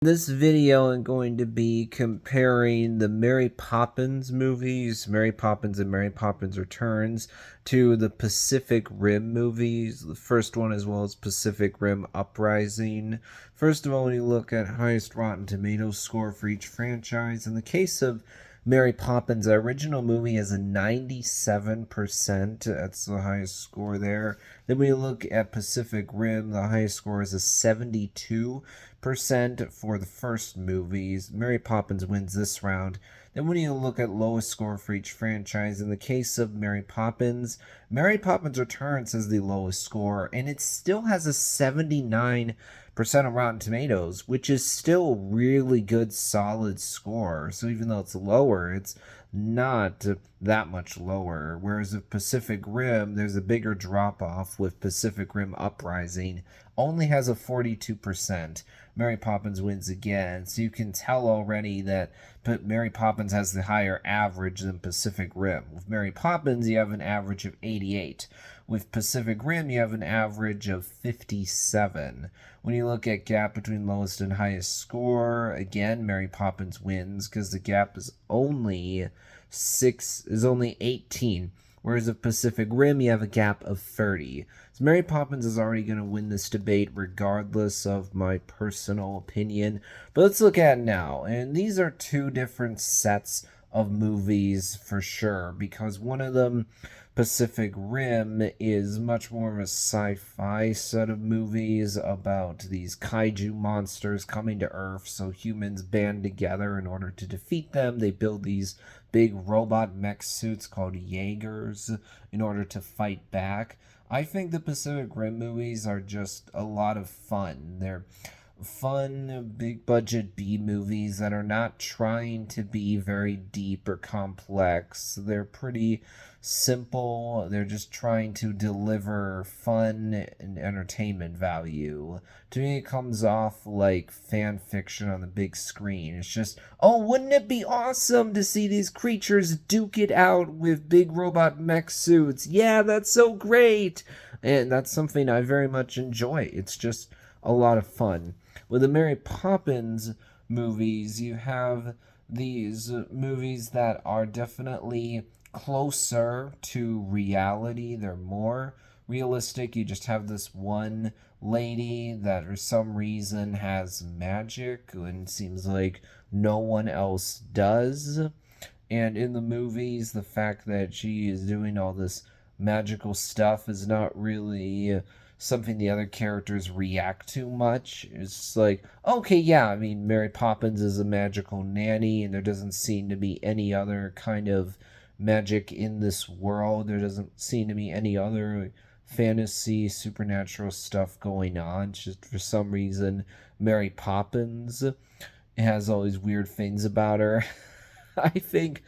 This video I'm going to be comparing the Mary Poppins movies, Mary Poppins and Mary Poppins Returns, to the Pacific Rim movies, the first one as well as Pacific Rim Uprising. First of all, when you look at highest Rotten Tomatoes score for each franchise, in the case of Mary Poppins, the original movie has a 97%. That's the highest score there. Then when you look at Pacific Rim, the highest score is a 72% for the first movies. Mary Poppins wins this round. Then when you look at lowest score for each franchise, in the case of Mary Poppins Returns has the lowest score, and it still has a 79% of Rotten Tomatoes, which is still really good, solid score. So even though it's lower, it's not that much lower. Whereas with Pacific Rim, there's a bigger drop off with Pacific Rim Uprising, only has a 42%. Mary Poppins wins again. So you can tell already that Mary Poppins has the higher average than Pacific Rim. With Mary Poppins, you have an average of 88. With Pacific Rim, you have an average of 57. When you look at gap between lowest and highest score, again, Mary Poppins wins because the gap is only 18. Whereas with Pacific Rim, you have a gap of 30. So Mary Poppins is already going to win this debate regardless of my personal opinion. But let's look at it now. And these are two different sets of movies for sure, because one of them, Pacific Rim, is much more of a sci-fi set of movies about these kaiju monsters coming to Earth, so humans band together in order to defeat them. They build these big robot mech suits called Jaegers in order to fight back. I think the Pacific Rim movies are just a lot of fun. They're fun, big budget B movies that are not trying to be very deep or complex. They're pretty simple. They're just trying to deliver fun and entertainment value. To me, it comes off like fan fiction on the big screen. It's just, oh, wouldn't it be awesome to see these creatures duke it out with big robot mech suits? Yeah, that's so great. And that's something I very much enjoy. It's just a lot of fun. With the Mary Poppins movies, you have these movies that are definitely closer to reality. They're more realistic. You just have this one lady that for some reason has magic and seems like no one else does. And in the movies, the fact that she is doing all this magical stuff is not really something the other characters react to much. It's like, okay, yeah, I mean, Mary Poppins is a magical nanny, and there doesn't seem to be any other kind of magic in this world. There doesn't seem to be any other fantasy, supernatural stuff going on. It's just for some reason, Mary Poppins has all these weird things about her. I think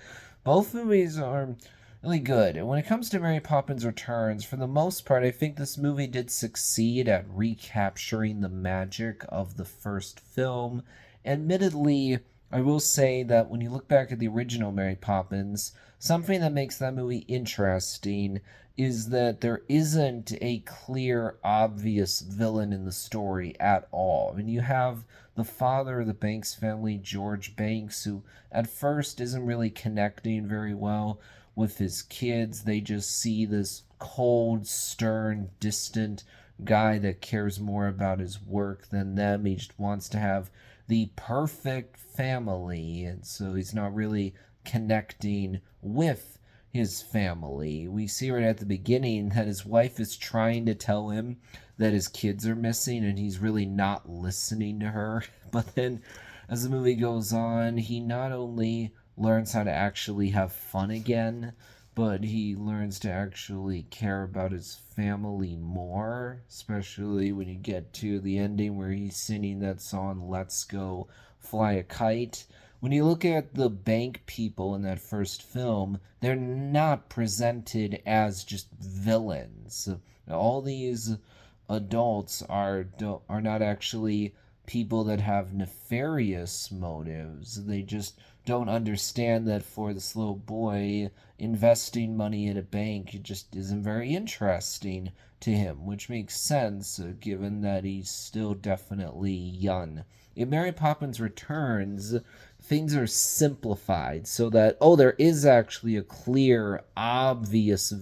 both movies are really good. And when it comes to Mary Poppins Returns, for the most part, I think this movie did succeed at recapturing the magic of the first film. Admittedly, I will say that when you look back at the original Mary Poppins, something that makes that movie interesting is that there isn't a clear, obvious villain in the story at all. I mean, you have the father of the Banks family, George Banks, who at first isn't really connecting very well with his kids. They just see this cold, stern, distant guy that cares more about his work than them. He just wants to have the perfect family, and so he's not really connecting with his family. We see right at the beginning that his wife is trying to tell him that his kids are missing, and he's really not listening to her. But then as the movie goes on, he not only learns how to actually have fun again, but he learns to actually care about his family more, especially when you get to the ending where he's singing that song, Let's Go Fly a Kite. When you look at the bank people in that first film, they're not presented as just villains. All these adults are not actually people that have nefarious motives. They just don't understand that for this little boy, investing money in a bank just isn't very interesting to him, which makes sense given that he's still definitely young In Mary Poppins Returns, things are simplified so that, oh, there is actually a clear, obvious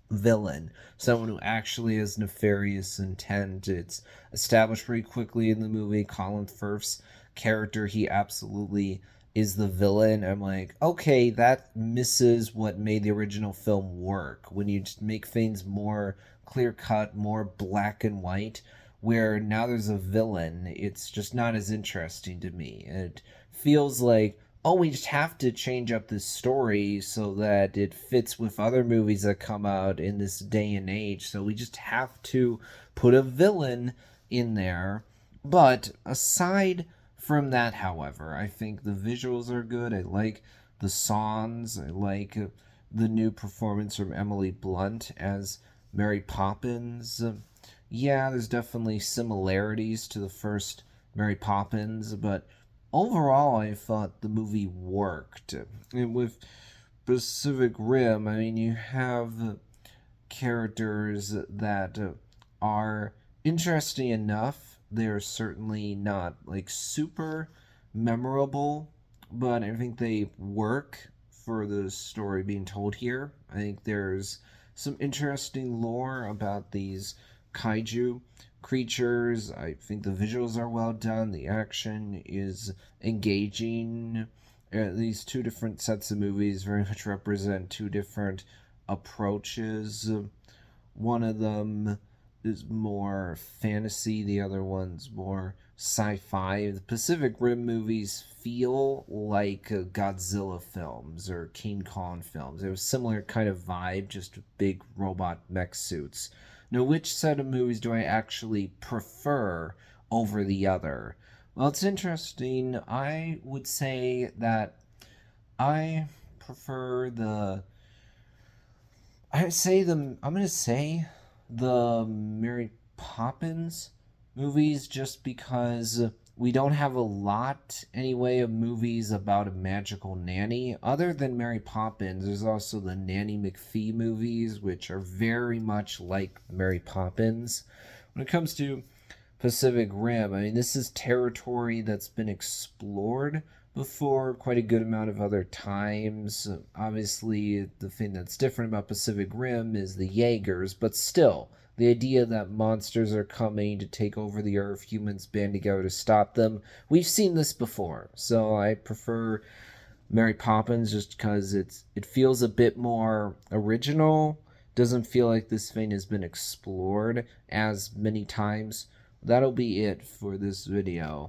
villain, someone who actually has nefarious intent. It's established pretty quickly in the movie. Colin Firth's character, he absolutely is the villain. I'm like, okay, that misses what made the original film work. When you just make things more clear cut, more black and white, where now there's a villain, it's just not as interesting to me. It feels like, oh, we just have to change up this story so that it fits with other movies that come out in this day and age. So we just have to put a villain in there. But aside from that, however, I think the visuals are good. I like the songs. I like the new performance from Emily Blunt as Mary Poppins. Yeah, there's definitely similarities to the first Mary Poppins, but overall, I thought the movie worked. And with Pacific Rim, I mean, you have characters that are interesting enough. They're certainly not like super memorable, but I think they work for the story being told here. I think there's some interesting lore about these kaiju creatures. I think the visuals are well done. The action is engaging. These two different sets of movies very much represent two different approaches. One of them is more fantasy, the other one's more sci-fi. The Pacific Rim movies feel like Godzilla films or King Kong films. They have a similar kind of vibe, just big robot mech suits. Now, which set of movies do I actually prefer over the other? Well, it's interesting. I would say that I prefer the I'm gonna say the Mary Poppins movies just because we don't have a lot anyway of movies about a magical nanny. Other than Mary Poppins, there's also the Nanny McPhee movies, which are very much like Mary Poppins. When it comes to Pacific Rim, I mean, this is territory that's been explored before quite a good amount of other times. Obviously, the thing that's different about Pacific Rim is the Jaegers, but still, the idea that monsters are coming to take over the Earth, humans band together to stop them, we've seen this before. So I prefer Mary Poppins just because it feels a bit more original. Doesn't feel like this thing has been explored as many times. That'll be it for this video.